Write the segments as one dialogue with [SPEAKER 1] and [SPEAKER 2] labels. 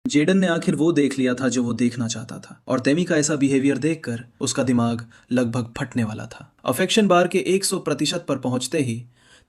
[SPEAKER 1] Jadon ने आखिर वो देख लिया था जो वो देखना चाहता था, और तेमी का ऐसा बिहेवियर देखकर उसका दिमाग लगभग फटने वाला था। अफेक्शन बार के 100% पर पहुंचते ही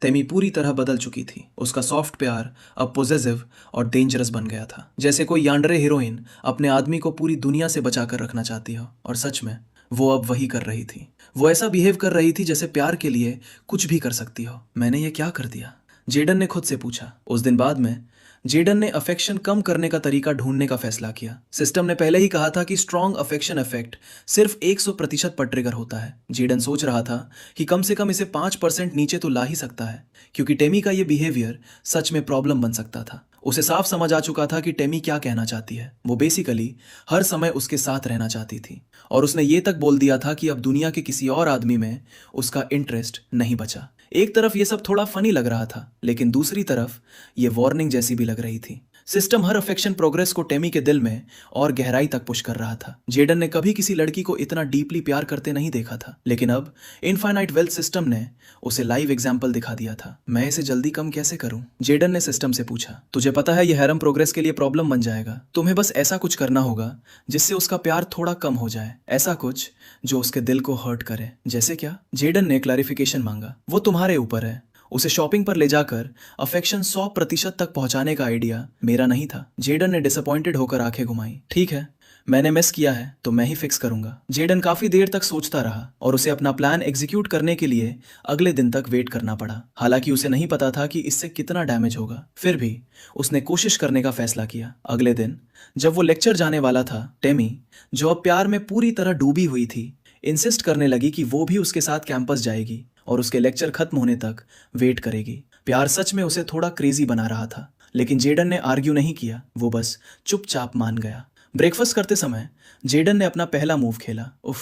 [SPEAKER 1] तेमी पूरी तरह बदल चुकी थी। उसका सॉफ्ट प्यार अब पॉजेसिव और डेंजरस बन गया था, जैसे कोई यान्डरे हीरोइन अपने आदमी को पूरी दुनिया से बचा कर रखना चाहती हो। और सच में वो अब वही कर रही थी। वो ऐसा बिहेव कर रही थी जैसे प्यार के लिए कुछ भी कर सकती हो। मैंने ये क्या कर दिया? जेडन ने खुद से पूछा। उस दिन बाद में जेडन ने अफेक्शन कम करने का तरीका ढूंढने का फैसला किया। सिस्टम ने पहले ही कहा था कि स्ट्रॉन्ग अफेक्शन इफेक्ट सिर्फ 100% पर ट्रिगर होता है। जेडन सोच रहा था कि कम से कम इसे 5% नीचे तो ला ही सकता है, क्योंकि टेमी का ये बिहेवियर सच में प्रॉब्लम बन सकता था। उसे साफ समझ आ चुका था कि टेमी क्या कहना चाहती है। वो बेसिकली हर समय उसके साथ रहना चाहती थी, और उसने ये तक बोल दिया था कि अब दुनिया के किसी और आदमी में उसका इंटरेस्ट नहीं बचा। एक तरफ ये सब थोड़ा फनी लग रहा था, लेकिन दूसरी तरफ ये वार्निंग जैसी भी लग रही थी। सिस्टम हर अफेक्शन प्रोग्रेस को टेमी के दिल में और गहराई तक पुश कर रहा था। जेडन ने कभी किसी लड़की को इतना डीपली प्यार करते नहीं देखा था, लेकिन अब इनफाइनाइट वेल्थ सिस्टम ने उसे लाइव एग्जाम्पल दिखा दिया था। मैं इसे जल्दी कम कैसे करूं? जेडन ने सिस्टम से पूछा। तुझे पता है ये हैरम प्रोग्रेस के लिए प्रॉब्लम बन जाएगा। तुम्हें बस ऐसा कुछ करना होगा जिससे उसका प्यार थोड़ा कम हो जाए, ऐसा कुछ जो उसके दिल को हर्ट करे। जैसे क्या? जेडन ने क्लैरिफिकेशन मांगा। वो तुम्हारे ऊपर है। उसे शॉपिंग पर ले जाकर अफेक्शन 100% तक पहुंचाने का आइडिया मेरा नहीं था। जेडन ने डिसअपॉइंटेड होकर आंखें घुमाई। ठीक है, मैंने मिस किया है तो मैं ही फिक्स करूंगा। जेडन काफी देर तक सोचता रहा, और उसे अपना प्लान एग्जीक्यूट करने के लिए अगले दिन तक वेट करना पड़ा। हालांकि उसे नहीं पता था कि इससे कितना डैमेज होगा, फिर भी उसने कोशिश करने का फैसला किया। अगले दिन जब वो लेक्चर जाने वाला था, टेमी, जो अब प्यार में पूरी तरह डूबी हुई थी, इंसिस्ट करने लगी कि वो भी उसके साथ कैंपस जाएगी और उसके लेक्चर खत्म होने तक वेट करेगी। प्यार सच में उसे थोड़ा क्रेजी बना रहा था, लेकिन जेडन ने आर्ग्यू नहीं किया। वो बस चुपचाप मान गया। ब्रेकफास्ट करते समय जेडन ने अपना पहला मूव खेला। उफ,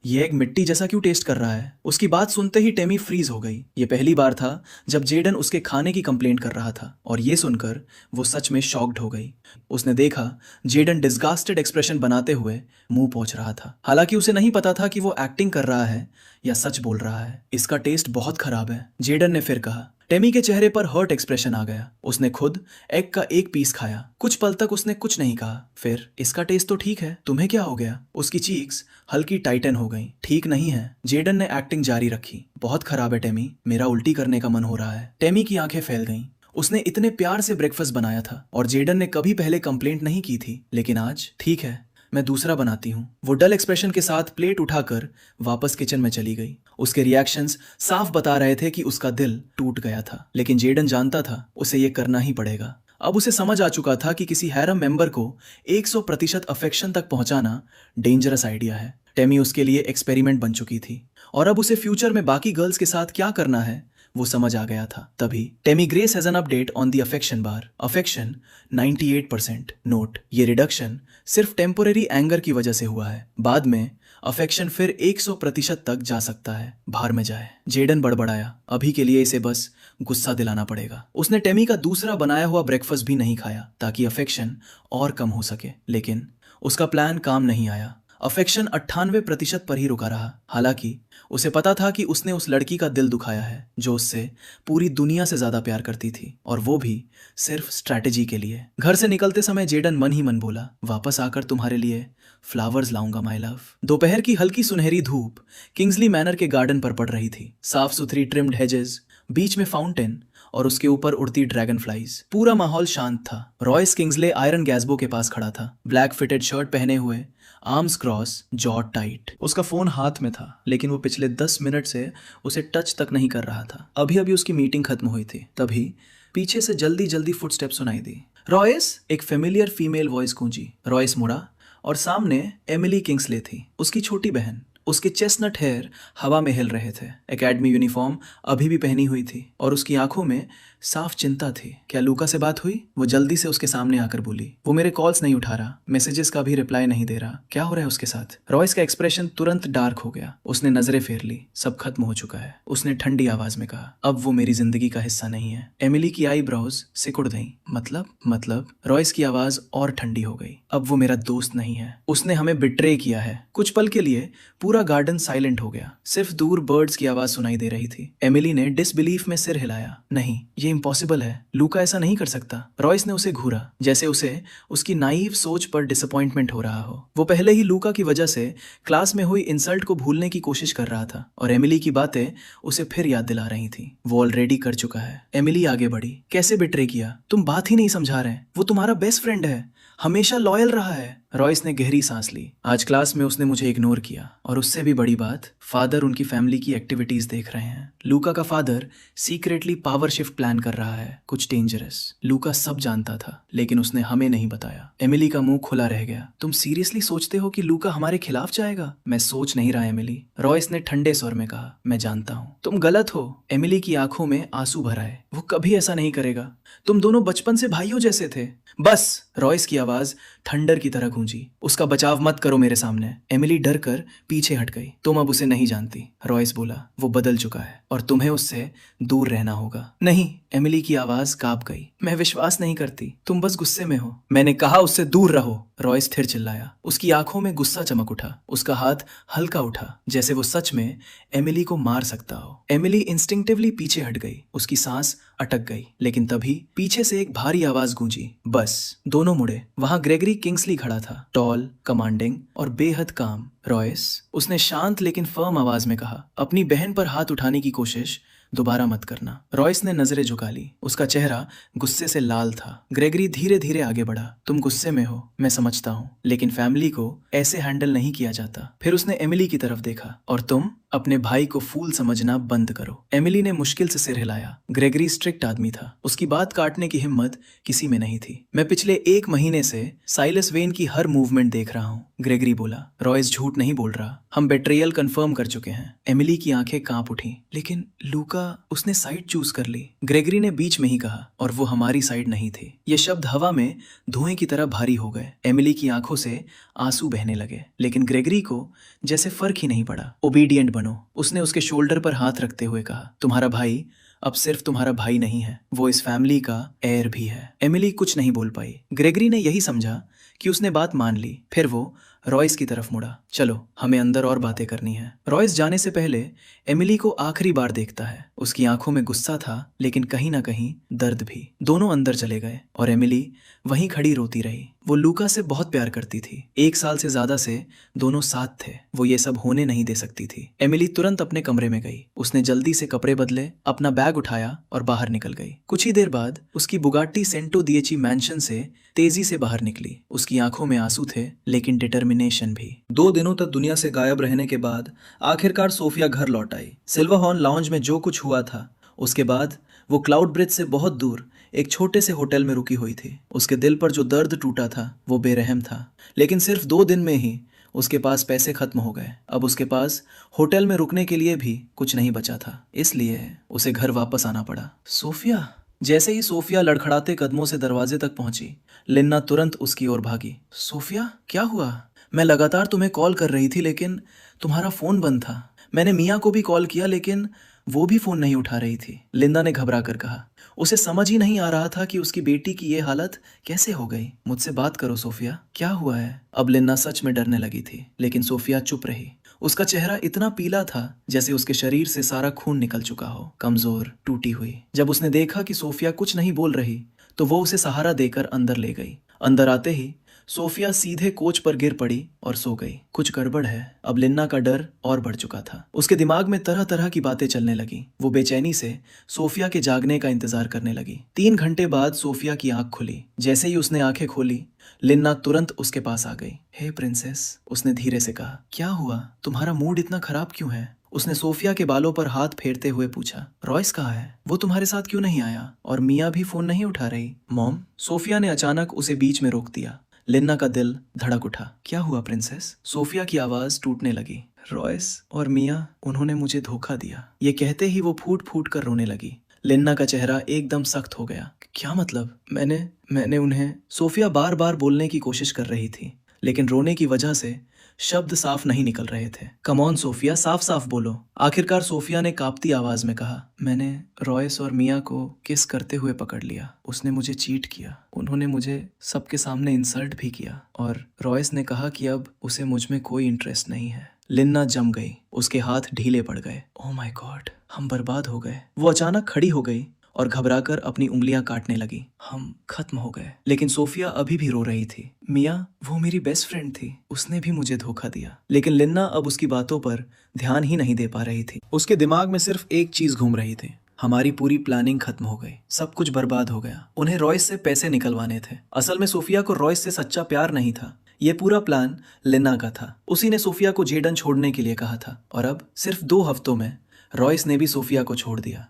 [SPEAKER 1] ये एक मिट्टी जैसा क्यों टेस्ट कर रहा है? उसकी बात सुनते ही टेमी फ्रीज हो गई। ये पहली बार था जब जेडन उसके खाने की कंप्लेंट कर रहा था, और ये सुनकर वो सच में शॉक्ड हो गई। उसने देखा जेडन डिस्गास्टेड एक्सप्रेशन बनाते हुए मुंह पोंछ रहा था। हालांकि उसे नहीं पता था कि वो एक्टिंग कर रहा है या सच बोल रहा है। इसका टेस्ट बहुत खराब है, जेडन ने फिर कहा। टेमी के चेहरे पर हर्ट एक्सप्रेशन आ गया। उसने खुद एग का एक पीस खाया। कुछ पल तक उसने कुछ नहीं कहा। फिर, इसका टेस्ट तो ठीक है, तुम्हें क्या हो गया? उसकी चीक्स हल्की टाइटन हो गई। ठीक नहीं है। जेडन ने एक्टिंग जारी रखी। बहुत खराब है टेमी, मेरा उल्टी करने का मन हो रहा है। टेमी की आंखें फैल गईं। उसने इतने प्यार से ब्रेकफास्ट बनाया था, और जेडन ने कभी पहले कंप्लेंट नहीं की थी। लेकिन आज, ठीक है, मैं दूसरा बनाती हूँ। वो डल एक्सप्रेशन के साथ प्लेट उठाकर वापस किचन में चली गई। उसके रिएक्शंस साफ बता रहे थे कि उसका दिल टूट गया था, लेकिन जेडन जानता था उसे ये करना ही पड़ेगा। अब उसे समझ आ चुका था कि किसी हैरम मेंबर को 100% अफेक्शन तक पहुंचाना डेंजरस आइडिया है। टेमी उसके लिए एक्सपेरिमेंट बन चुकी थी, और अब उसे फ्यूचर में बाकी गर्ल्स के साथ क्या करना है वो समझ आ गया था। तभी Temi grace has an update on the affection bar. Affection 98%। Note, ये रिडक्शन सिर्फ टेम्पोरेरी एंगर की वजह से हुआ है। बाद में अफेक्शन फिर 100% तक जा सकता है। बाहर में जाए, जेडन बड़बड़ाया। अभी के लिए इसे बस गुस्सा दिलाना पड़ेगा। उसने टेमी का दूसरा बनाया हुआ ब्रेकफास्ट भी नहीं खाया ताकि अफेक्शन और कम हो सके, लेकिन उसका प्लान काम नहीं आया। अफेक्शन 98% पर ही रुका रहा। हालांकि उसे पता था कि उसने उस लड़की का दिल दुखाया है जो उससे पूरी दुनिया से ज्यादा प्यार करती थी, और वो भी सिर्फ स्ट्रैटेजी के लिए। घर से निकलते समय जेडन मन ही मन बोला, वापस आकर तुम्हारे लिए फ्लावर्स लाऊंगा माय लव। दोपहर की हल्की सुनहरी धूप किंग्सली मैनर के गार्डन पर पड़ रही थी। साफ सुथरी ट्रिम्ड हेजेस, बीच में फाउंटेन, और उसके ऊपर उड़ती ड्रैगन फ्लाइज। पूरा माहौल शांत था। रॉयस किंग्सले आयरन गैस्बो के पास खड़ा था, ब्लैक फिटेड शर्ट पहने हुए, आर्म्स क्रॉस, जॉ टाइट। उसका फोन हाथ में था, लेकिन वो पिछले 10 मिनट से उसे टच तक नहीं कर रहा था। अभी अभी उसकी मीटिंग खत्म हुई थी। तभी पीछे से जल्दी जल्दी फुटस्टेप सुनाई दी। रॉयस, एक फेमिलियर फीमेल वॉइस गूंजी। रॉयस मुड़ा, और सामने एमिली किंग्सले थी, उसकी छोटी बहन। उसके चेस्टनट हेयर हवा में हिल रहे थे। एकेडमी यूनिफॉर्म अभी भी पहनी हुई थी, और उसकी आंखों में साफ चिंता थी। क्या लूका से बात हुई? वो जल्दी से उसके सामने आकर बोली। वो मेरे कॉल्स नहीं उठा रहा, मैसेजेस का भी रिप्लाई नहीं दे रहा। क्या हो रहा है उसके साथ? रॉयस का एक्सप्रेशन तुरंत डार्क हो गया। उसने नजरें फेर ली। सब खत्म हो चुका है, उसने ठंडी आवाज में कहा। अब वो मेरी जिंदगी का हिस्सा नहीं है। एमिली की आईब्रोज सिकुड़ गईं। मतलब? रॉयस की आवाज और ठंडी हो गई। अब वो मेरा दोस्त नहीं है, उसने हमें बिट्रे किया है। कुछ पल के लिए पूरा गार्डन साइलेंट हो गया। सिर्फ दूर बर्ड्स की आवाज सुनाई दे रही थी। एमिली ने डिसबिलीफ में सिर हिलाया। नहीं, ये इम्पॉसिबल है, लूका ऐसा नहीं कर सकता। रॉयस ने उसे घूरा, जैसे उसे उसकी नाइव सोच पर डिसअपॉइंटमेंट हो रहा हो। वो पहले ही लूका की वजह से क्लास में हुई इंसल्ट को भूलने की कोशिश कर रहा था और एमिली की बातें उसे फिर याद दिला रही थी। वो ऑलरेडी कर चुका है। एमिली आगे बढ़ी। कैसे बिट्रे किया? तुम बात ही नहीं समझा रहे। वो तुम्हारा बेस्ट फ्रेंड है, हमेशा लॉयल रहा है। रॉयस ने गहरी सांस ली। आज क्लास में उसने मुझे इग्नोर किया और उससे भी बड़ी बात, फादर उनकी फैमिली की एक्टिविटीज देख रहे हैं। लूका का father secretly power shift plan कर रहा है, कुछ डेंजरस। लूका सब जानता था लेकिन उसने हमें नहीं बताया। एमिली का मुंह खुला रह गया। तुम सीरियसली सोचते हो कि लूका हमारे खिलाफ जाएगा? मैं सोच नहीं रहा एमिली, रॉयस ने ठंडे स्वर में कहा। मैं जानता हूँ तुम गलत हो। एमिली की आंखों में आंसू भर आए। वो कभी ऐसा नहीं करेगा, तुम दोनों बचपन से भाइयों जैसे थे। बस, रॉयस की आवाज थंडर की तरह गूंजी। उसका बचाव मत करो मेरे सामने। एमिली डर कर पीछे हट गई। तुम अब उसे नहीं जानती, रॉयस बोला। वो बदल चुका है और तुम्हें उससे दूर रहना होगा। नहीं, एमिली की आवाज कांप गई। मैं विश्वास नहीं करती, तुम बस गुस्से में हो। मैंने कहा उससे दूर रहो, रॉयस फिर चिल्लाया। उसकी आंखों में गुस्सा चमक उठा। उसका हाथ हल्का उठा, जैसे वो सच में एमिली को मार सकता हो। एमिली इंस्टिंक्टिवली पीछे हट गई। उसकी सांस अटक गई, लेकिन तभी पीछे से एक भारी आवाज गूंजी। बस। दोनों मुड़े। वहां ग्रेगरी किंग्सली खड़ा था, टॉल, कमांडिंग और बेहद काम। रॉयस, उसने शांत लेकिन फर्म आवाज में कहा, अपनी बहन पर हाथ उठाने की कोशिश दोबारा मत करना। रॉयस ने नजरें झुका ली। उसका चेहरा गुस्से से लाल था। ग्रेगरी धीरे धीरे आगे बढ़ा। तुम गुस्से में हो, मैं समझता हूँ, लेकिन फैमिली को ऐसे हैंडल नहीं किया जाता। फिर उसने एमिली की तरफ देखा। और तुम अपने भाई को फूल समझना बंद करो। एमिली ने मुश्किल से सिर हिलाया। ग्रेगरी स्ट्रिक्ट आदमी था, उसकी बात काटने की हिम्मत किसी में नहीं थी। मैं पिछले 1 महीने से साइलस वेन की हर मूवमेंट देख रहा हूँ, ग्रेगरी बोला। रॉयस झूठ नहीं बोल रहा, हम बेट्रियल कंफर्म कर चुके हैं। एमिली की आंखें कांप उठी। लेकिन लूका, उसने साइड चूज कर ली, ग्रेगरी ने बीच में ही कहा, और वो हमारी साइड नहीं थे। ये शब्द हवा में धुएं की तरह भारी हो गए। एमिली की आंखों से आंसू बहने लगे, लेकिन ग्रेगरी को जैसे फर्क ही नहीं पड़ा। ओबीडियंट बनो, उसने उसके शोल्डर पर हाथ रखते हुए कहा। तुम्हारा भाई अब सिर्फ तुम्हारा भाई नहीं है, वो इस फैमिली का एयर भी है। एमिली कुछ नहीं बोल पाई। ग्रेगरी ने यही समझा कि उसने बात मान ली। फिर वो रॉयस की तरफ मुड़ा। चलो, हमें अंदर और बातें करनी है। रॉयस जाने से पहले एमिली को आखिरी बार देखता है। उसकी आंखों में गुस्सा था, लेकिन कहीं ना कहीं दर्द भी। दोनों अंदर चले गए और एमिली वहीं खड़ी रोती रही। वो लूका से बहुत प्यार करती थी। 1 साल से ज्यादा से दोनों साथ थे। वो ये सब होने नहीं दे सकती थी। एमिली तुरंत अपने कमरे में गई। उसने जल्दी से कपड़े बदले, अपना बैग उठाया और बाहर निकल गई। कुछ ही देर बाद उसकी बुगाटी सेंटो दिएची मैंशन से तेजी से बाहर निकली। उसकी आंखों में आंसू थे, लेकिन डिटर्मिनेशन भी। 2 दिनों तक दुनिया से गायब रहने के बाद आखिरकार सोफिया घर लौट आई। सिल्वरहॉर्न लाउंज में जो कुछ हुआ था, उसके बाद वो क्लाउड ब्रिज से बहुत दूर एक छोटे से होटल में रुकी हुई थी। उसके दिल पर जो दर्द टूटा था वो बेरहम था, लेकिन सिर्फ 2 दिन में ही उसके पास पैसे खत्म हो गए। अब उसके पास होटल में रुकने के लिए भी कुछ नहीं बचा था, इसलिए उसे घर वापस आना पड़ा। सोफिया। जैसे ही सोफिया लड़खड़ाते कदमों से दरवाजे तक पहुंची, लिन्ना तुरंत उसकी ओर भागी। सोफिया, क्या हुआ? मैं लगातार तुम्हें कॉल कर रही थी, लेकिन तुम्हारा फोन बंद था। मैंने मिया को भी कॉल किया, लेकिन वो भी फोन नहीं उठा रही थी, लिंदा ने घबरा कर कहा। उसे समझ ही नहीं आ रहा था कि उसकी बेटी की ये हालत कैसे हो गई। मुझसे बात करो सोफिया, क्या हुआ है? अब लिन्ना सच में डरने लगी थी, लेकिन सोफिया चुप रही। उसका चेहरा इतना पीला था जैसे उसके शरीर से सारा खून निकल चुका हो, कमजोर, टूटी हुई। जब उसने देखा कि सोफिया कुछ नहीं बोल रही, तो वो उसे सहारा देकर अंदर ले गई। अंदर आते ही सोफिया सीधे कोच पर गिर पड़ी और सो गई। कुछ गड़बड़ है। अब लिन्ना का डर और बढ़ चुका था। उसके दिमाग में तरह तरह की बातें चलने लगी। वो बेचैनी से सोफिया के जागने का इंतजार करने लगी। 3 घंटे बाद सोफिया की आंख खुली। जैसे ही उसने आंखें खोली, लिन्ना तुरंत उसके पास आ गई। हे प्रिंसेस, उसने धीरे से कहा। क्या हुआ? तुम्हारा मूड इतना खराब क्यों है? उसने सोफिया के बालों पर हाथ फेरते हुए पूछा। रॉयस कहाँ है? वो तुम्हारे साथ क्यों नहीं आया? और मिया भी फोन नहीं उठा रही? मॉम, सोफिया ने अचानक उसे बीच में रोक दिया। लिन्ना का दिल धड़क उठा। क्या हुआ प्रिंसेस? सोफिया की आवाज टूटने लगी। रॉयस और मिया, उन्होंने मुझे धोखा दिया। ये कहते ही वो फूट फूट कर रोने लगी। लिन्ना का चेहरा एकदम सख्त हो गया। क्या मतलब? मैंने उन्हें, सोफिया बार बार बोलने की कोशिश कर रही थी, लेकिन रोने की वजह से शब्द साफ नहीं निकल रहे थे। कम ऑन सोफिया, साफ साफ बोलो। आखिरकार सोफिया ने कांपती आवाज में कहा। मैंने रॉयस और मिया को किस करते हुए पकड़ लिया। उसने मुझे चीट किया। उन्होंने मुझे सबके सामने इंसल्ट भी किया, और रॉयस ने कहा कि अब उसे मुझ में कोई इंटरेस्ट नहीं है। लिन्ना जम गई। उसके हाथ ढीले पड़ गए। ओह माय गॉड, हम बर्बाद हो गए। वो अचानक खड़ी हो गई और घबराकर अपनी उंगलियां काटने लगी। हम खत्म हो गए। लेकिन सोफिया अभी भी रो रही थी। मिया, वो मेरी बेस्ट फ्रेंड थी, उसने भी मुझे धोखा दिया। लेकिन लिन्ना अब उसकी बातों पर ध्यान ही नहीं दे पा रही थी। उसके दिमाग में सिर्फ एक चीज घूम रही थी, हमारी पूरी प्लानिंग खत्म हो गई, सब कुछ बर्बाद हो गया। उन्हें रॉयस से पैसे निकलवाने थे। असल में सोफिया को रॉयस से सच्चा प्यार नहीं था, ये पूरा प्लान लिन्ना का था। उसी ने सोफिया को जेडन छोड़ने के लिए कहा था और अब सिर्फ 2 हफ्तों में रॉयस ने भी सोफिया को छोड़ दिया।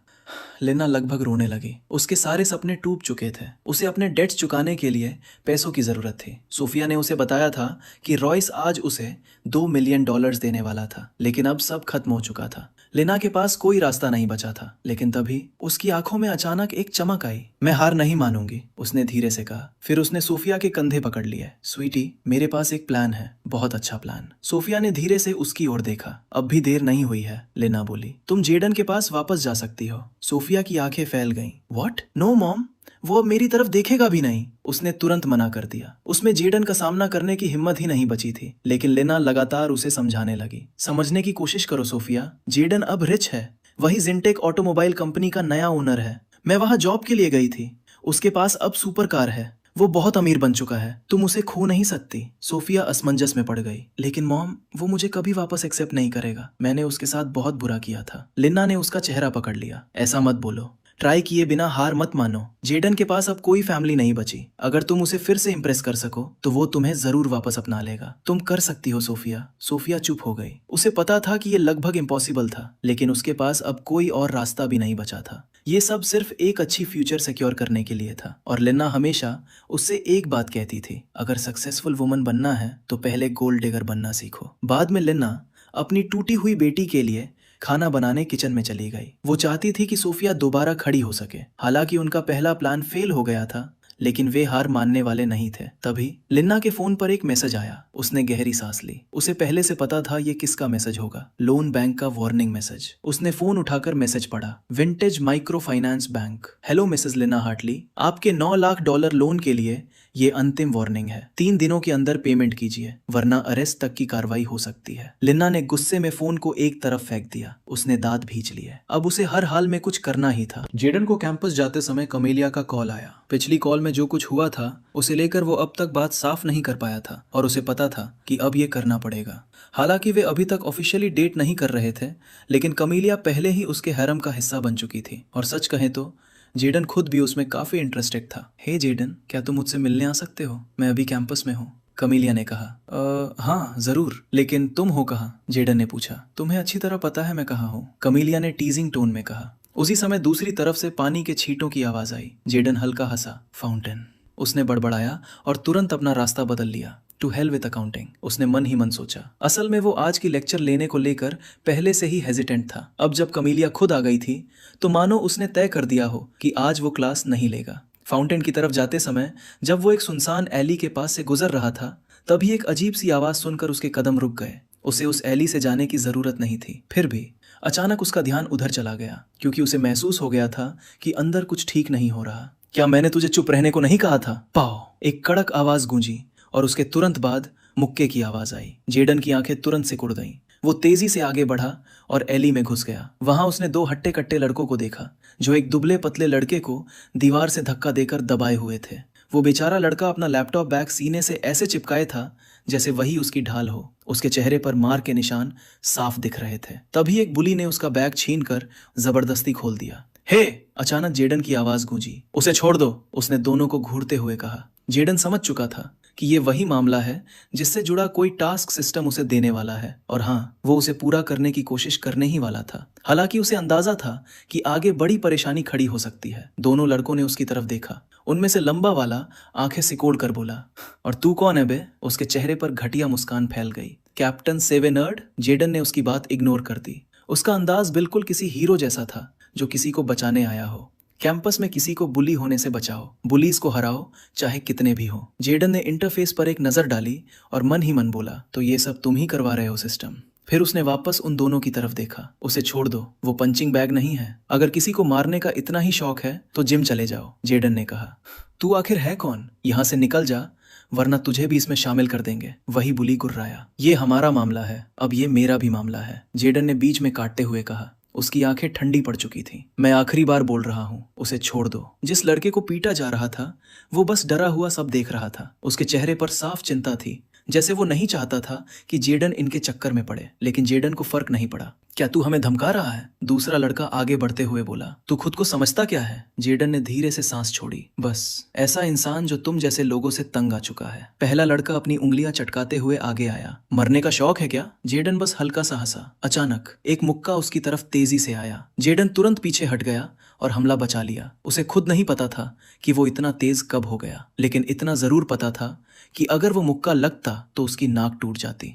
[SPEAKER 1] लिन्ना लगभग रोने लगी। उसके सारे सपने टूट चुके थे। उसे अपने डेट्स चुकाने के लिए पैसों की जरूरत थी। सोफिया ने उसे बताया था कि रॉयस आज उसे $2 मिलियन देने वाला था, लेकिन अब सब खत्म हो चुका था। लिना के पास कोई रास्ता नहीं बचा था। लेकिन तभी उसकी आंखों में अचानक एक चमक आई। मैं हार नहीं मानूंगी, उसने धीरे से कहा। फिर उसने सोफिया के कंधे पकड़ लिए। स्वीटी, मेरे पास एक प्लान है, बहुत अच्छा प्लान। सोफिया ने धीरे से उसकी ओर देखा। अब भी देर नहीं हुई है, लिना बोली। तुम जेडन के पास वापस जा सकती हो। सोफिया की आंखें फैल गईं। व्हाट? नो मॉम, वो अब मेरी तरफ देखेगा भी नहीं। उसने तुरंत मना कर दिया। उसमें जेडन का सामना करने की हिम्मत ही नहीं बची थी। लेकिन लिना लगातार उसे समझाने लगी। समझने की कोशिश करो सोफिया, जेडन अब रिच है, वही जिंटेक ऑटोमोबाइल कंपनी का नया ओनर है। मैं वहां जॉब के लिए गई थी, उसके पास अब सुपर कार है, वो बहुत अमीर बन चुका है, तुम उसे खो नहीं सकती। सोफिया असमंजस में पड़ गई। लेकिन मॉम, वो मुझे कभी वापस एक्सेप्ट नहीं करेगा, मैंने उसके साथ बहुत बुरा किया था। लिन्ना ने उसका चेहरा पकड़ लिया। ऐसा मत बोलो, ट्राई किए बिना हार मत मानो। जेडन के पास अब कोई फैमिली नहीं बची। अगर तुम उसे फिर से इंप्रेस कर सको तो वो तुम्हें जरूर वापस अपना लेगा। तुम कर सकती हो सोफिया। सोफिया चुप हो गई। उसे पता था कि ये लगभग इम्पॉसिबल था, लेकिन उसके पास अब कोई और रास्ता भी नहीं बचा था। ये सब सिर्फ एक अच्छी फ्यूचर सिक्योर करने के लिए था। और लिन्ना हमेशा उससे एक बात कहती थी, अगर सक्सेसफुल वुमन बनना है तो पहले गोल्ड डिगर बनना सीखो। बाद में लिन्ना अपनी टूटी हुई बेटी के लिए खाना बनाने किचन में चली गई। वो चाहती थी कि सोफिया दोबारा खड़ी हो सके। हालांकि उनका पहला प्लान फेल हो गया था, लेकिन वे हार मानने वाले नहीं थे। तभी लिन्ना के फोन पर एक मैसेज आया। उसने गहरी सांस ली। उसे पहले से पता था ये किसका मैसेज होगा, लोन बैंक का वार्निंग मैसेज। उसने फोन उठाकर मैसेज पढ़ा। Vintage micro finance bank. Hello Mrs Lina Hartley, आपके $9 लाख लोन के लिए ये अंतिम वार्निंग है। 3 दिनों के अंदर पेमेंट कीजिए, वरना अरेस्ट तक की कार्रवाई हो सकती है। लिन्ना ने गुस्से में फोन को एक तरफ फेंक दिया। उसने दांत भींच लिए। अब उसे हर हाल में कुछ करना ही था। जेडन को कैंपस जाते समय कमेलिया का कॉल आया। पिछली कॉल में जो कुछ हुआ था उसे लेकर वो अब तक बात साफ नहीं कर पाया था और उसे पता था कि अब ये करना पड़ेगा। हालांकि वे अभी तक ऑफिशियली डेट नहीं कर रहे थे, लेकिन कमेलिया पहले ही उसके हैरम का हिस्सा बन चुकी थी। और सच कहें तो जेडन खुद भी उसमें काफी इंटरेस्टेड था। हे जेडन, क्या तुम मुझसे मिलने आ सकते हो? मैं अभी कैंपस में हूँ, कमेलिया ने कहा। हाँ जरूर, लेकिन तुम हो कहाँ? जेडन ने पूछा। तुम्हें अच्छी तरह पता है मैं कहाँ हूँ, कमेलिया ने टीजिंग टोन में कहा। उसी समय दूसरी तरफ से पानी के छींटों की आवाज आई। जेडन हल्का हंसा। फाउंटेन, उसने बड़बड़ाया और तुरंत अपना रास्ता बदल लिया। टू हेल विद अकाउंटिंग, उसने मन ही मन सोचा। असल में वो आज की लेक्चर लेने को लेकर पहले से ही हेजिटेंट था। अब जब कमेलिया खुद आ गई थी तो मानो उसने तय कर दिया हो कि आज वो क्लास नहीं लेगा। फाउंटेन की तरफ जाते समय जब वो एक सुनसान एली के पास से गुजर रहा था, तभी एक अजीब सी आवाज सुनकर उसके कदम रुक गए। उसे उस एली से जाने की जरूरत नहीं थी, फिर भी अचानक उसका ध्यान उधर चला गया, क्योंकि उसे महसूस हो गया था कि अंदर कुछ ठीक नहीं हो रहा। क्या मैंने तुझे चुप रहने को नहीं कहा था? पाओ, एक कड़क आवाज गूंजी और उसके तुरंत बाद मुक्के की आवाज आई। जेडन की आंखें तुरंत सिकुड़ गईं। वो तेजी से आगे बढ़ा और एली में घुस गया। वहां उसने 2 हट्टे कट्टे लड़कों को देखा, जो एक दुबले पतले लड़के को दीवार से धक्का देकर दबाए हुए थे। वो बेचारा लड़का अपना लैपटॉप बैग सीने से ऐसे चिपकाए था जैसे वही उसकी ढाल हो। उसके चेहरे पर मार के निशान साफ दिख रहे थे। तभी एक बुली ने उसका बैग छीनकर जबरदस्ती खोल दिया। हे! अचानक जेडन की आवाज गूंजी। उसे छोड़ दो, उसने दोनों को घूरते हुए कहा। जेडन समझ चुका था कि ये वही मामला है जिससे जुड़ा कोई टास्क सिस्टम उसे देने वाला है, और हाँ, वो उसे पूरा करने की कोशिश करने ही वाला था। हालांकि उसे अंदाजा था कि आगे बड़ी परेशानी खड़ी हो सकती है। दोनों लड़कों ने उसकी तरफ देखा। उनमें से लंबा वाला आंखें सिकोड़ कर बोला, और तू कौन है बे? उसके चेहरे पर घटिया मुस्कान फैल गई। कैप्टन सेवेनर्ड। जेडन ने उसकी बात इग्नोर कर दी। उसका अंदाज बिल्कुल किसी हीरो जैसा था जो किसी को बचाने आया हो। कैंपस में किसी को बुली होने से बचाओ, बुलीज को हराओ, चाहे कितने भी हो। जेडन ने इंटरफेस पर एक नजर डाली और मन ही मन बोला, तो ये सब तुम ही करवा रहे हो सिस्टम। फिर उसने वापस उन दोनों की तरफ देखा। उसे छोड़ दो, वो पंचिंग बैग नहीं है। अगर किसी को मारने का इतना ही शौक है तो जिम चले जाओ, जेडन ने कहा। तू आखिर है कौन? यहाँ से निकल जा, वरना तुझे भी इसमें शामिल कर देंगे। वही बुली गुर्राया। ये हमारा मामला है, अब ये मेरा भी मामला है, जेडन ने बीच में काटते हुए कहा। उसकी आंखें ठंडी पड़ चुकी थीं। मैं आखिरी बार बोल रहा हूँ, उसे छोड़ दो। जिस लड़के को पीटा जा रहा था वो बस डरा हुआ सब देख रहा था। उसके चेहरे पर साफ चिंता थी, जैसे वो नहीं चाहता था कि जेडन इनके चक्कर में पड़े। लेकिन जेडन को फर्क नहीं पड़ा। क्या तू हमें धमका रहा है? दूसरा लड़का आगे बढ़ते हुए बोला। तू खुद को समझता क्या है? जेडन ने धीरे से सांस छोड़ी। बस ऐसा इंसान जो तुम जैसे लोगों से तंग आ चुका है। पहला लड़का अपनी उंगलियां चटकाते हुए आगे आया। मरने का शौक है क्या? जेडन बस हल्का सा हंसा। अचानक एक मुक्का उसकी तरफ तेजी से आया। जेडन तुरंत पीछे हट गया और हमला बचा लिया। उसे खुद नहीं पता था कि वो इतना तेज कब हो गया, लेकिन इतना जरूर पता था कि अगर वो मुक्का लगता तो उसकी नाक टूट जाती।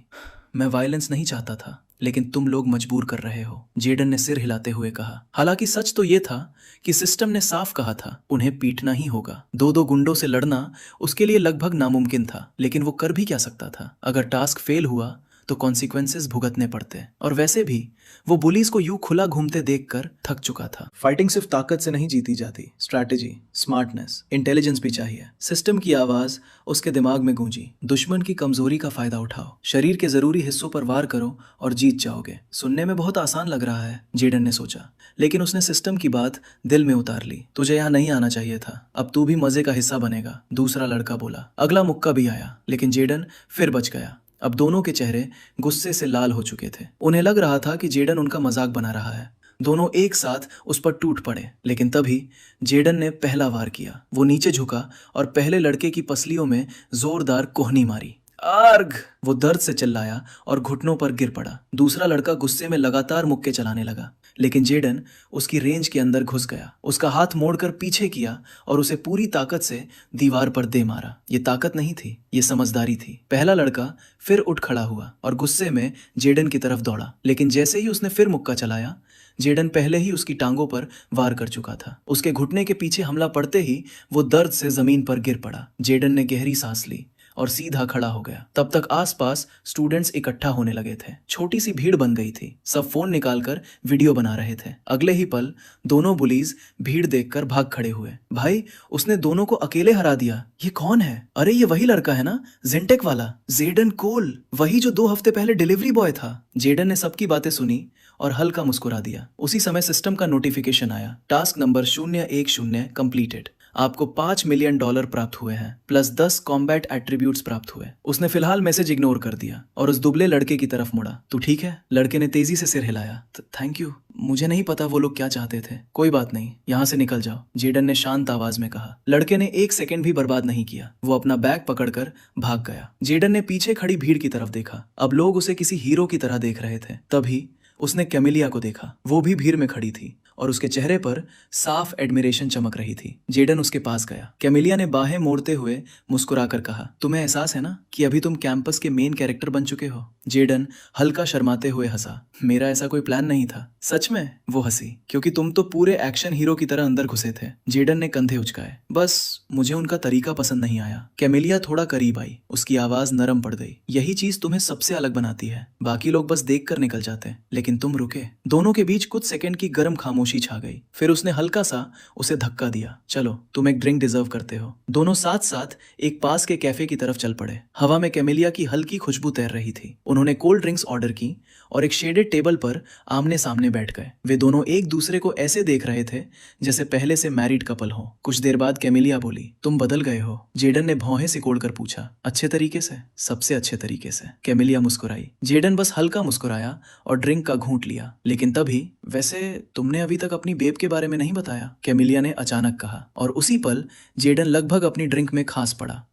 [SPEAKER 1] मैं वायलेंस नहीं चाहता था, लेकिन तुम लोग मजबूर कर रहे हो, जेडन ने सिर हिलाते हुए कहा। हालांकि सच तो ये था कि सिस्टम ने साफ कहा था उन्हें पीटना ही होगा। दो दो गुंडों से लड़ना उसके लिए लगभग नामुमकिन था, लेकिन वो कर भी क्या सकता था? अगर टास्क फेल हुआ तो कॉन्सिक्वेंसेस भुगतने पड़ते। और वैसे भी वो पुलिस को यूं खुला घूमते देखकर थक चुका था। फाइटिंग सिर्फ ताकत से नहीं जीती जाती, स्ट्रैटेजी, स्मार्टनेस, इंटेलिजेंस भी चाहिए। सिस्टम की आवाज उसके दिमाग में गूंजी। दुश्मन की कमजोरी का फायदा उठाओ, शरीर के जरूरी हिस्सों पर वार करो और जीत जाओगे। सुनने में बहुत आसान लग रहा है, जेडन ने सोचा, लेकिन उसने सिस्टम की बात दिल में उतार ली। तुझे यहाँ नहीं आना चाहिए था, अब तू भी मजे का हिस्सा बनेगा, दूसरा लड़का बोला। अगला मुक्का भी आया, लेकिन जेडन फिर बच गया। अब दोनों के चेहरे गुस्से से लाल हो चुके थे। उन्हें लग रहा था कि जेडन उनका मजाक बना रहा है। दोनों एक साथ उस पर टूट पड़े, लेकिन तभी जेडन ने पहला वार किया। वो नीचे झुका और पहले लड़के की पसलियों में जोरदार कोहनी मारी। आर्ग! वो दर्द से चिल्लाया और घुटनों पर गिर पड़ा। दूसरा लड़का गुस्से में लगातार मुक्के चलाने लगा, लेकिन जेडन उसकी रेंज के अंदर घुस गया। उसका हाथ मोड़कर पीछे किया और उसे पूरी ताकत से दीवार पर दे मारा। ये ताकत नहीं थी, ये समझदारी थी। पहला लड़का फिर उठ खड़ा हुआ और गुस्से में जेडन की तरफ दौड़ा, लेकिन जैसे ही उसने फिर मुक्का चलाया, जेडन पहले ही उसकी टांगों पर वार कर चुका था। उसके घुटने के पीछे हमला पड़ते ही वो दर्द से जमीन पर गिर पड़ा। जेडन ने गहरी सांस ली और सीधा खड़ा हो गया। तब तक आसपास स्टूडेंट्स इकट्ठा होने लगे थे। छोटी सी भीड़ बन गई थी। सब फोन निकालकर वीडियो बना रहे थे। अगले ही पल दोनों बुलीज भीड़ देखकर भाग खड़े हुए। भाई, उसने दोनों को अकेले हरा दिया। ये कौन है? अरे ये वही लड़का है ना, जेंटेक वाला, जेडन कोल, वही जो 2 हफ्ते पहले डिलीवरी बॉय था। जेडन ने सबकी बातें सुनी और हल्का मुस्कुरा दिया। उसी समय सिस्टम का नोटिफिकेशन आया। Task number 010 completed. आपको $5 मिलियन प्राप्त हुए हैं, प्लस 10 कॉम्बैट एट्रीब्यूट्स प्राप्त हुए। उसने फिलहाल मैसेज इग्नोर कर दिया और उस दुबले लड़के की तरफ मुड़ा। तू ठीक है? लड़के ने तेजी से सिर हिलाया। थैंक यू, मुझे नहीं पता वो लोग क्या चाहते थे। कोई बात नहीं, यहाँ से निकल जाओ, जेडन ने शांत आवाज में कहा। लड़के ने 1 सेकंड भी बर्बाद नहीं किया। वो अपना बैग पकड़कर भाग गया। जेडन ने पीछे खड़ी भीड़ की तरफ देखा। अब लोग उसे किसी हीरो की तरह देख रहे थे। तभी उसने कैमिलिया को देखा। वो भी भीड़ में खड़ी थी और उसके चेहरे पर साफ एडमिरेशन चमक रही थी। जेडन उसके पास गया। कैमिलिया ने बाहें मोड़ते हुए मुस्कुराकर कहा, तुम्हें एहसास है ना कि अभी तुम कैंपस के मेन कैरेक्टर बन चुके हो? जेडन हल्का शर्माते हुए हंसा। मेरा ऐसा कोई प्लान नहीं था। सच में? वो हंसी, क्योंकि तुम तो पूरे एक्शन हीरो की तरह अंदर घुसे थे। जेडन ने कंधे उचकाए। बस मुझे उनका तरीका पसंद नहीं आया। कैमिलिया थोड़ा करीब आई। उसकी आवाज नरम पड़ गई। यही चीज तुम्हें सबसे अलग बनाती है। बाकी लोग बस देख कर निकल जाते, लेकिन तुम रुके। दोनों के बीच कुछ सेकंड की गर्म खामोशी छा गई। फिर उसने हल्का सा उसे धक्का दिया। चलो, तुम एक ड्रिंक डिजर्व करते हो। दोनों साथ साथ एक पास के कैफे की तरफ चल पड़े। हवा में कैमिलिया की हल्की खुशबू तैर रही थी। उन्होंने कोल्ड ड्रिंक्स ऑर्डर की और एक शेडेड टेबल पर आमने सामने बैठ गए। वे दोनों एक दूसरे को ऐसे देख रहे थे जैसे पहले से मैरिड कपल हो। कुछ देर बाद कैमिलिया बोली, तुम बदल गए हो। जेडन ने भौहें सिकोड़कर पूछा। अच्छे तरीके से? सबसे अच्छे तरीके से, कैमिलिया मुस्कुराई। जेडन बस हल्का मुस्कुराया और ड्रिंक का घूंट लिया। लेकिन तभी, वैसे तुमने अभी तक अपनी बेब के बारे में नहीं बताया, कैमिलिया ने अचानक कहा। और उसी पल जेडन लगभग अपनी ड्रिंक में खांस पड़ा।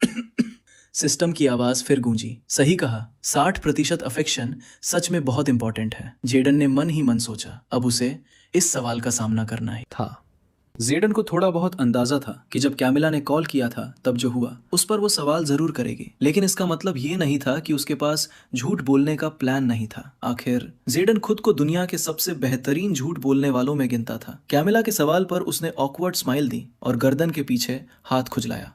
[SPEAKER 1] सिस्टम की आवाज फिर गूंजी। सही कहा, 60% अफेक्शन सच में बहुत इंपॉर्टेंट है। जेडन ने मन ही मन सोचा। अब उसे इस सवाल का सामना करना ही था। जेडन को थोड़ा बहुत अंदाजा था कि जब कैमिला ने कॉल किया था तब जो हुआ उस पर वो सवाल जरूर करेगी, लेकिन इसका मतलब ये नहीं था कि उसके पास झूठ बोलने का प्लान नहीं था। आखिर जेडन खुद को दुनिया के सबसे बेहतरीन झूठ बोलने वालों में गिनता था। कैमिला के सवाल पर उसने ऑकवर्ड स्माइल दी और गर्दन के पीछे हाथ खुजलाया।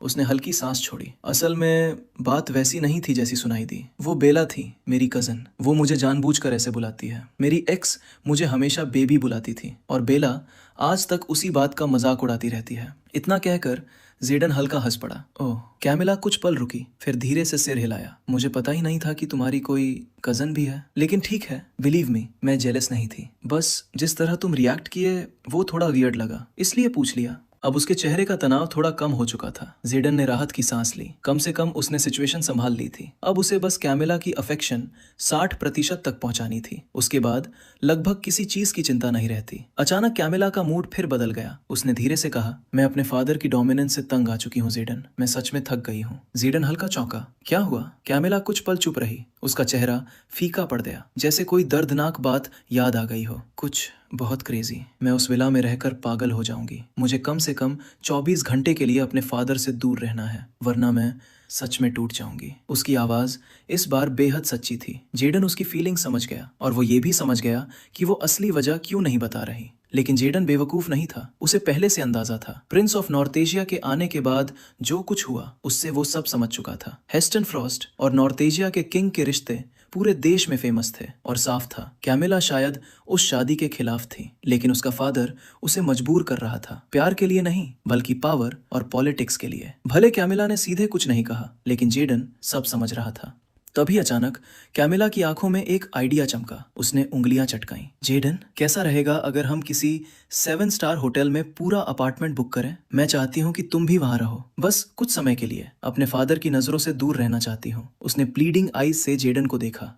[SPEAKER 1] उसने हल्की सांस छोड़ी। असल में बात वैसी नहीं थी जैसी सुनाई दी। वो बेला थी, मेरी कजन। वो मुझे जानबूझकर ऐसे बुलाती है। मेरी एक्स मुझे हमेशा बेबी बुलाती थी और बेला आज तक उसी बात का मजाक उड़ाती रहती है। इतना कहकर जेडन हल्का हंस पड़ा। ओह। कैमिला कुछ पल रुकी, फिर धीरे से सिर हिलाया। मुझे पता ही नहीं था कि तुम्हारी कोई कजन भी है, लेकिन ठीक है, बिलीव मी, मैं जेलस नहीं थी। बस जिस तरह तुम रिएक्ट किए वो थोड़ा वियर्ड लगा, इसलिए पूछ लिया। अब उसके चेहरे का तनाव थोड़ा कम हो चुका था। जेडन ने राहत की सांस ली। कम से कम उसने सिचुएशन संभाल ली थी। अब उसे बस कैमिला की अफेक्शन 60% तक पहुंचानी थी। उसके बाद लगभग किसी चीज की चिंता नहीं रहती। अचानक कैमिला का मूड फिर बदल गया। उसने धीरे से कहा, मैं अपने फादर की डोमिनेंस से तंग आ चुकी हूँ जेडन, मैं सच में थक गई हूँ। जेडन हल्का चौंका। क्या हुआ? कैमिला कुछ पल चुप रही। उसका चेहरा फीका पड़ गया, जैसे कोई दर्दनाक बात याद आ गई हो। कुछ बहुत क्रेजी। मैं उस विला में रहकर पागल हो जाऊंगी। मुझे कम से कम 24 घंटे के लिए अपने फादर से दूर रहना है, वरना मैं सच में टूट जाऊंगी। उसकी आवाज इस बार बेहद सच्ची थी। जेडन उसकी फीलिंग समझ गया, और वो ये भी समझ गया कि वो असली वजह क्यों नहीं बता रही। लेकिन जेडन बेवकूफ नहीं था। उसे पहले से अंदाजा था। प्रिंस ऑफ नॉर्थ एशिया के आने के बाद जो कुछ हुआ, उससे वो सब समझ चुका था। हेस्टन फ्रॉस्ट और नॉर्थ एशिया के किंग के रिश्ते पूरे देश में फेमस थे, और साफ था कैमिला शायद उस शादी के खिलाफ थी, लेकिन उसका फादर उसे मजबूर कर रहा था। प्यार के लिए नहीं, बल्कि पावर और पॉलिटिक्स के लिए। भले कैमिला ने सीधे कुछ नहीं कहा, लेकिन जेडन सब समझ रहा था। तभी अचानक कैमिला की आंखों में एक आइडिया चमका। उसने उंगलियां चटकाई। जेडन, कैसा रहेगा अगर हम किसी 7 स्टार होटल में पूरा अपार्टमेंट बुक करें? मैं चाहती हूँ कि तुम भी वहां रहो, बस कुछ समय के लिए। अपने फादर की नजरों से दूर रहना चाहती हूँ। उसने प्लीडिंग आईज से जेडन को देखा।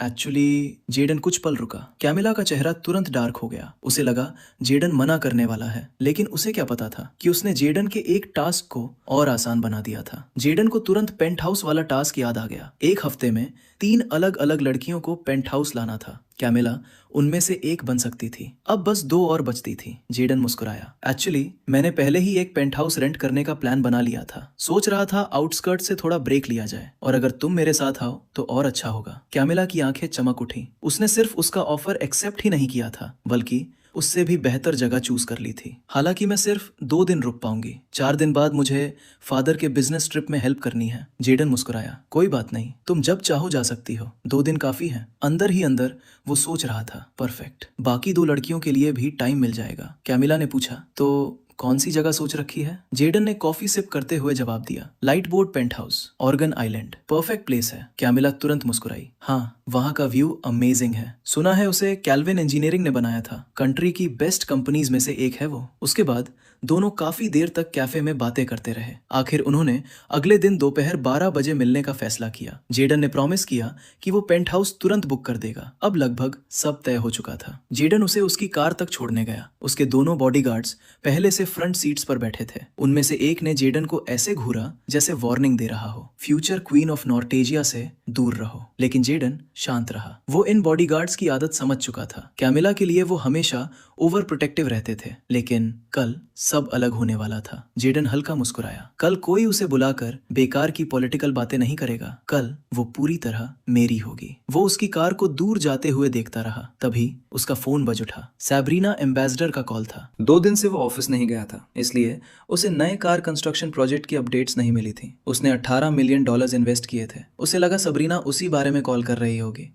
[SPEAKER 1] एक्चुअली जेडन कुछ पल रुका। कैमिला का चेहरा तुरंत डार्क हो गया। उसे लगा जेडन मना करने वाला है, लेकिन उसे क्या पता था कि उसने जेडन के एक टास्क को और आसान बना दिया था। जेडन को तुरंत पेंट हाउस वाला टास्क याद आ गया। एक हफ्ते में 3 अलग अलग लड़कियों को पेंट हाउस लाना था। कैमिला उनमें से एक बन सकती थी। अब बस 2 और बचती थी। जेडन मुस्कुराया। एक्चुअली मैंने पहले ही एक पेंट हाउस रेंट करने का प्लान बना लिया था। सोच रहा था आउटस्कर्ट से थोड़ा ब्रेक लिया जाए, और अगर तुम मेरे साथ आओ तो और अच्छा होगा। कैमिला की आंखें चमक उठी। उसने सिर्फ उसका ऑफर एक्सेप्ट ही नहीं किया था, बल्कि उससे भी बेहतर जगह चूज कर ली थी। हालांकि मैं सिर्फ 2 दिन रुक पाऊंगी। 4 दिन बाद मुझे फादर के बिजनेस ट्रिप में हेल्प करनी है। जेडन मुस्कुराया। कोई बात नहीं, तुम जब चाहो जा सकती हो। 2 दिन काफी है। अंदर ही अंदर वो सोच रहा था, परफेक्ट, बाकी 2 लड़कियों के लिए भी टाइम मिल जाएगा। कैमिला ने पूछा, तो कौन सी जगह सोच रखी है? जेडन ने कॉफी सिप करते हुए जवाब दिया, light board paint house, organ island, perfect place है। कैमिला तुरंत मुस्कुराई। हाँ, वहाँ का व्यू अमेजिंग है। सुना है उसे कैल्विन इंजीनियरिंग ने बनाया था। कंट्री की बेस्ट कंपनीज में से एक है वो। उसके बाद दोनों काफी देर तक कैफे में बातें करते रहे। आखिर उन्होंने अगले दिन दोपहर 12 बजे मिलने का फैसला किया। जेडन ने प्रॉमिस किया कि वो पेंट हाउस तुरंत बुक कर देगा। अब लगभग सब तय हो चुका था। जेडन उसे उसकी कार तक छोड़ने गया। उसके दोनों बॉडीगार्ड्स पहले से फ्रंट सीट्स पर बैठे थे। उनमें से एक ने जेडन को ऐसे घूरा जैसे वार्निंग दे रहा हो, future queen of north Asia से दूर रहो। लेकिन जेडन शांत रहा। वो इन बॉडीगार्ड्स की आदत समझ चुका था। कैमिला के लिए वो हमेशा ओवर प्रोटेक्टिव रहते थे, लेकिन कल सब अलग होने वाला था। जेडन हल्का मुस्कुराया। कल कोई उसे बुलाकर बेकार की पॉलिटिकल बातें नहीं करेगा। कल वो पूरी तरह मेरी होगी। वो उसकी कार को दूर जाते हुए देखता रहा। तभी उसका फोन बज उठा। सैब्रीना एम्बेसडर का कॉल था। 2 दिन से वो ऑफिस नहीं गया था, इसलिए उसे नए कार कंस्ट्रक्शन प्रोजेक्ट की अपडेट्स नहीं मिली थी। उसने $18 मिलियन इन्वेस्ट किए थे। उसे लगा सबरीना उसी बारे में कॉल कर रही होगी।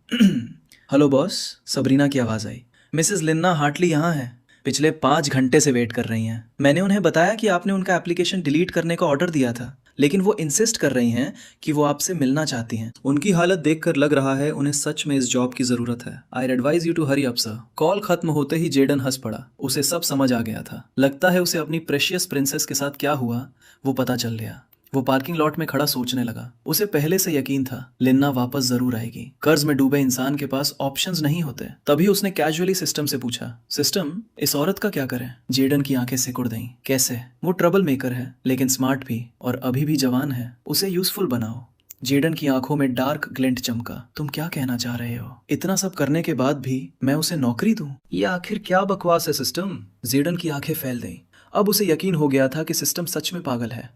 [SPEAKER 1] हेलो बॉस, सबरीना की आवाज आई। मिसेस लिन्ना हार्टली यहाँ है। पिछले 5 घंटे से वेट कर रही हैं। मैंने उन्हें बताया कि आपने उनका एप्लीकेशन डिलीट करने का ऑर्डर दिया था, लेकिन वो इंसिस्ट कर रही हैं कि वो आपसे मिलना चाहती हैं। उनकी हालत देखकर लग रहा है उन्हें सच में इस जॉब की जरूरत है। I advise you to hurry up sir. कॉल खत्म होते ही जेडन हंस पड़ा। उसे सब समझ आ गया था। लगता है उसे अपनी प्रेशियस प्रिंसेस के साथ क्या हुआ वो पता चल गया। वो पार्किंग लॉट में खड़ा सोचने लगा। उसे पहले से यकीन था लिन्ना वापस जरूर आएगी। कर्ज में डूबे इंसान के पास ऑप्शंस नहीं होते। तभी उसने कैजुअली सिस्टम से पूछा, सिस्टम, इस औरत का क्या करें? जेडन की आंखें सिकुड़ गईं। कैसे? वो ट्रबल मेकर है, लेकिन स्मार्ट भी, और अभी भी जवान है। उसे यूजफुल बनाओ। जेडन की आंखों में डार्क ग्लिंट चमका। तुम क्या कहना चाह रहे हो? इतना सब करने के बाद भी मैं उसे नौकरी दूं? ये आखिर क्या बकवास है सिस्टम? जेडन की आंखें फैल गईं। अब उसे यकीन हो गया था कि सिस्टम सच में पागल है,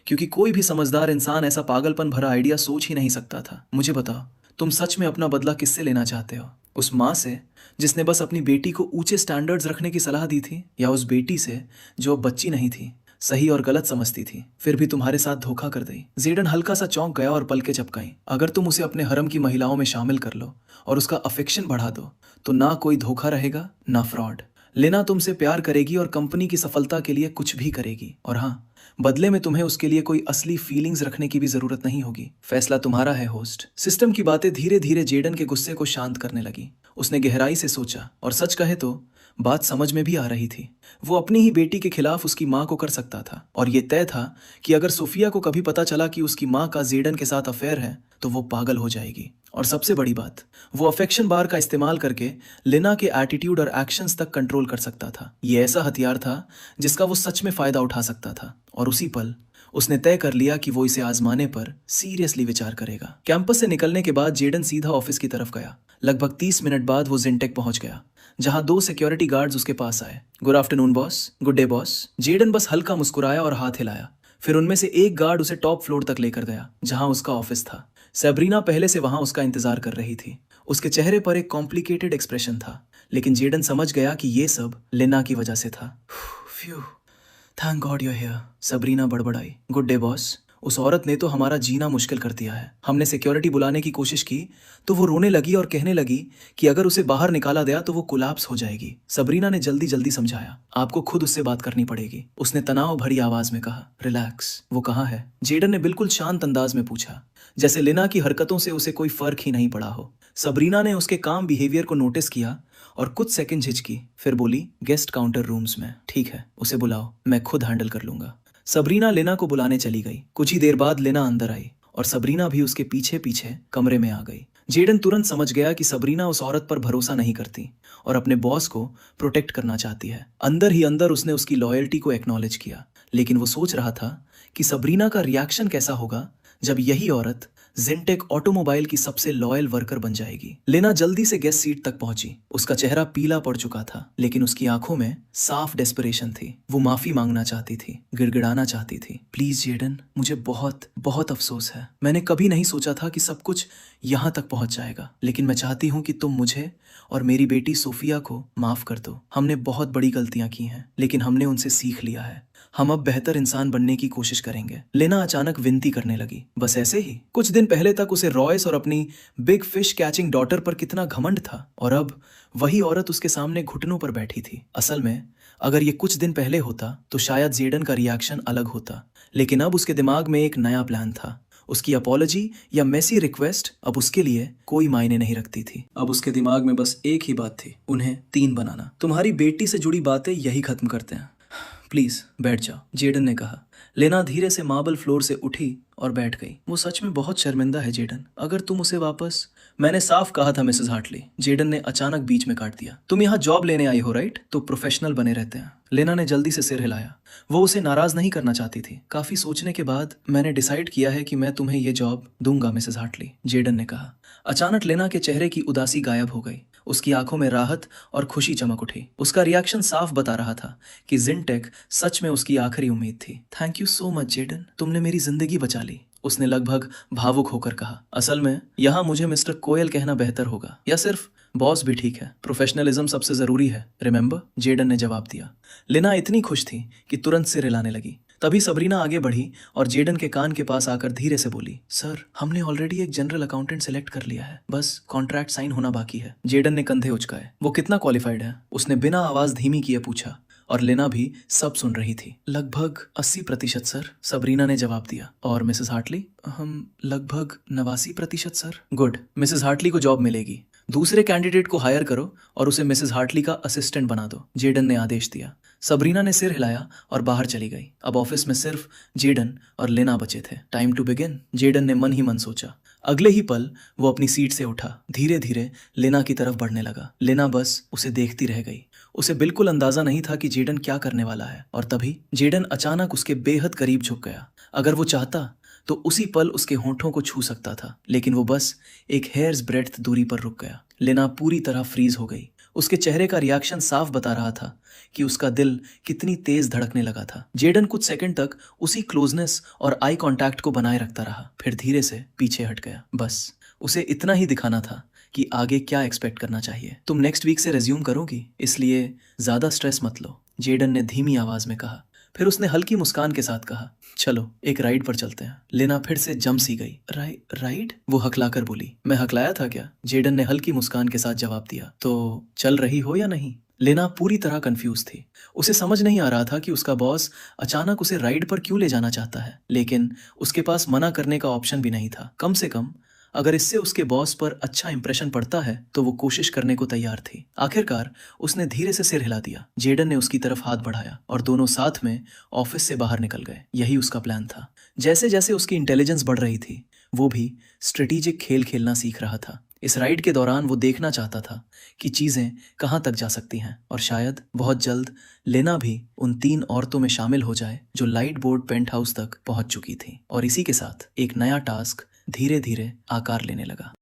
[SPEAKER 1] क्योंकि कोई भी समझदार इंसान ऐसा पागलपन भरा आइडिया सोच ही नहीं सकता था। मुझे बताओ, तुम सच में अपना बदला किससे लेना चाहते हो? उस माँ से जिसने बस अपनी बेटी को ऊंचे स्टैंडर्ड्स रखने की सलाह दी थी, या उस बेटी से जो अब बच्ची नहीं थी, सही और गलत समझती थी, फिर भी तुम्हारे साथ धोखा कर दी? जेडन हल्का सा चौंक गया और पलकें झपकाईं। अगर तुम उसे अपने हरम की महिलाओं में शामिल कर लो और उसका अफेक्शन बढ़ा दो, तो ना कोई धोखा रहेगा ना फ्रॉड। लेना तुमसे प्यार करेगी और कंपनी की सफलता के लिए कुछ भी करेगी, और हाँ, बदले में तुम्हें उसके लिए कोई असली फीलिंग्स रखने की भी जरूरत नहीं होगी। फैसला तुम्हारा है होस्ट। सिस्टम की बातें धीरे धीरे जेडन के गुस्से को शांत करने लगी। उसने गहराई से सोचा, और सच कहे तो बात समझ में भी आ रही थी। वो अपनी ही बेटी के खिलाफ उसकी माँ को कर सकता था, और ये तय था कि अगर सोफिया को कभी पता चला कि उसकी माँ का जेडन के साथ अफेयर है तो वो पागल हो जाएगी। और सबसे बड़ी बात, वो अफेक्शन बार का इस्तेमाल करके लेना के एटीट्यूड और एक्शंस तक कंट्रोल कर सकता था। ये ऐसा हथियार था जिसका वो सच में फायदा उठा सकता था, और उसी पल उसने तय कर लिया कि वो इसे आजमाने पर सीरियसली विचार करेगा। कैंपस से निकलने के बाद जेडन सीधा ऑफिस की तरफ गया। लगभग 30 मिनट बाद वो जिनटेक पहुंच गया, जहां 2 सिक्योरिटी गार्ड्स उसके पास आए। Good afternoon boss. Good day boss. Jayden बस हल्का मुस्कुराया और हाथ हिलाया। फिर उनमें से एक गार्ड उसे टॉप फ्लोर तक लेकर गया, जहां उसका ऑफिस था। सैब्रीना पहले से वहां उसका इंतजार कर रही थी। उसके चेहरे पर एक कॉम्प्लिकेटेड एक्सप्रेशन था, लेकिन जेडन समझ गया कि ये सब लेना की वजह से था। Phew, thank God you are here. Sabrina बड़बड़ाई। Good day boss. उस औरत ने तो हमारा जीना मुश्किल कर दिया है। हमने सिक्योरिटी बुलाने की कोशिश की तो वो रोने लगी और कहने लगी कि अगर उसे बाहर निकाला गया तो वो कोलैप्स हो जाएगी। सबरीना ने जल्दी जल्दी समझाया, आपको खुद उससे बात करनी पड़ेगी। उसने तनाव भरी आवाज में कहा, रिलैक्स। वो कहाँ है? जेडन ने बिल्कुल शांत अंदाज में पूछा, जैसे लेना की हरकतों से उसे कोई फर्क ही नहीं पड़ा हो। सबरीना ने उसके काम बिहेवियर को नोटिस किया और कुछ सेकंड झिझकी, फिर बोली, गेस्ट काउंटर रूम्स में। ठीक है, उसे बुलाओ, मैं खुद हैंडल कर लूंगा। सबरीना लेना को बुलाने चली गई। कुछ ही देर बाद लेना अंदर आई और सबरीना भी उसके पीछे पीछे कमरे में आ गई। जेडन तुरंत समझ गया कि सबरीना उस औरत पर भरोसा नहीं करती और अपने बॉस को प्रोटेक्ट करना चाहती है। अंदर ही अंदर उसने उसकी लॉयल्टी को एक्नॉलेज किया, लेकिन वो सोच रहा था कि सबरीना का रिएक्शन कैसा होगा जब यही औरत जिनटेक ऑटोमोबाइल की सबसे लॉयल वर्कर बन जाएगी। लेना जल्दी से गेस्ट सीट तक पहुंची। उसका चेहरा पीला पड़ चुका था, लेकिन उसकी आंखों में साफ डेस्परेशन थी। वो माफी मांगना चाहती थी, गिड़गिड़ाना चाहती थी। प्लीज जेडन, मुझे बहुत बहुत अफसोस है। मैंने कभी नहीं सोचा था कि सब कुछ यहाँ तक पहुंच जाएगा, लेकिन मैं चाहती हूँ कि तुम मुझे और मेरी बेटी सोफिया को माफ कर दो। हमने बहुत बड़ी गलतियां की हैं, लेकिन हमने उनसे सीख लिया है। हम अब बेहतर इंसान बनने की कोशिश करेंगे। लेना अचानक विनती करने लगी। बस ऐसे ही। कुछ दिन पहले तक उसे रॉयस और अपनी बिग फिश कैचिंग डॉटर पर कितना घमंड था, और अब वही औरत उसके सामने घुटनों पर बैठी थी। असल में अगर ये कुछ दिन पहले होता तो शायद जेडन का रिएक्शन अलग होता, लेकिन अब उसके दिमाग में एक नया प्लान था। उसकी अपॉलजी या मेसी रिक्वेस्ट अब उसके लिए कोई मायने नहीं रखती थी। अब उसके दिमाग में बस एक ही बात थी, उन्हें 3 बनाना। तुम्हारी बेटी से जुड़ी बातें यही खत्म करते हैं। प्लीज बैठ जाओ, जेडन ने कहा। लेना धीरे से मार्बल फ्लोर से उठी और बैठ गई। वो सच में बहुत शर्मिंदा है जेडन, अगर तुम उसे वापस। मैंने साफ कहा था मिसेस हार्टली, जेडन ने अचानक बीच में काट दिया। तुम यहाँ जॉब लेने आई हो राइट? तो प्रोफेशनल बने रहते हैं। लेना ने जल्दी से सिर हिलाया। वो उसे नाराज नहीं करना चाहती थी। काफी सोचने के बाद मैंने डिसाइड किया है कि मैं तुम्हें ये जॉब दूंगा मिसेस हार्टली, जेडन ने कहा। अचानक लेना के चेहरे की उदासी गायब हो गई। उसकी आंखों में राहत और खुशी चमक उठी। उसका रिएक्शन साफ बता रहा था कि जिनटेक सच में उसकी आखिरी उम्मीद थी। Thank you so much Jayden, तुमने मेरी जिंदगी बचा ली, उसने लगभग भावुक होकर कहा। असल में यहाँ मुझे मिस्टर कोयल कहना बेहतर होगा, या सिर्फ बॉस भी ठीक है। प्रोफेशनलिज्म सबसे जरूरी है, रिमेंबर, जेडन ने जवाब दिया। लेना इतनी खुश थी कि तुरंत सिर हिलाने लगी। तभी सबरीना आगे बढ़ी और जेडन के कान के पास आकर धीरे से बोली, सर, हमने ऑलरेडी एक जनरल अकाउंटेंट सेलेक्ट कर लिया है, बस कॉन्ट्रैक्ट साइन होना बाकी है। जेडन ने कंधे उचकाए। वो कितना क्वालिफाइड है? उसने बिना आवाज धीमी किए पूछा, और लेना भी सब सुन रही थी। लगभग 80% सर, सबरीना ने जवाब दिया। और मिसेस हार्टली? हम लगभग 89% सर। गुड, मिसेस हार्टली को जॉब मिलेगी। दूसरे कैंडिडेट को हायर करो और उसे मिसेस हार्टली का असिस्टेंट बना दो, जेडन ने आदेश दिया। सबरीना ने सिर हिलाया और बाहर चली गई। अब ऑफिस में सिर्फ जेडन और लेना बचे थे। टाइम टू बिगिन, जेडन ने मन ही मन सोचा। अगले ही पल वो अपनी सीट से उठा, धीरे धीरे लेना की तरफ बढ़ने लगा। लेना बस उसे देखती रह गई। उसे बिल्कुल अंदाजा नहीं था कि जेडन क्या करने वाला है, और तभी जेडन अचानक उसके बेहद करीब झुक गया। अगर वो चाहता तो उसी पल उसके होंठों को छू सकता था, लेकिन वो बस एक हेयर्स ब्रेड्थ दूरी पर रुक गया। लेना पूरी तरह फ्रीज हो गई। उसके चेहरे का रिएक्शन साफ बता रहा था कि उसका दिल कितनी तेज धड़कने लगा था। जेडन कुछ सेकंड तक उसी क्लोजनेस और आई कांटेक्ट को बनाए रखता रहा, फिर धीरे से पीछे हट गया। बस उसे इतना ही दिखाना था कि आगे क्या एक्सपेक्ट करना चाहिए। तुम नेक्स्ट वीक से रिज्यूम करोगी, इसलिए ज्यादा स्ट्रेस मत लो, जेडन ने धीमी आवाज में कहा। फिर उसने हल्की मुस्कान के साथ कहा, चलो एक राइड पर चलते हैं। लेना फिर से जम सी गई। राइड? वो हकलाकर बोली। मैं हकलाया था क्या? जेडन ने हल्की मुस्कान के साथ जवाब दिया। तो चल रही हो या नहीं? लेना पूरी तरह कंफ्यूज थी। उसे समझ नहीं आ रहा था कि उसका बॉस अचानक उसे राइड पर क्यों ले जाना चाहता है, लेकिन उसके पास मना करने का ऑप्शन भी नहीं था। कम से कम अगर इससे उसके बॉस पर अच्छा इंप्रेशन पड़ता है तो वो कोशिश करने को तैयार थी। आखिरकार उसने धीरे से सिर हिला दिया। जेडन ने उसकी तरफ हाथ बढ़ाया और दोनों साथ में ऑफिस से बाहर निकल गए। यही उसका प्लान था। जैसे जैसे उसकी इंटेलिजेंस बढ़ रही थी, वो भी स्ट्रेटेजिक खेल खेलना सीख रहा था। इस राइड के दौरान वो देखना चाहता था कि चीजें कहाँ तक जा सकती हैं, और शायद बहुत जल्द लेना भी उन 3 औरतों में शामिल हो जाए जो लाइट बोर्ड पेंट हाउस तक पहुंच चुकी थी। और इसी के साथ एक नया टास्क धीरे धीरे आकार लेने लगा।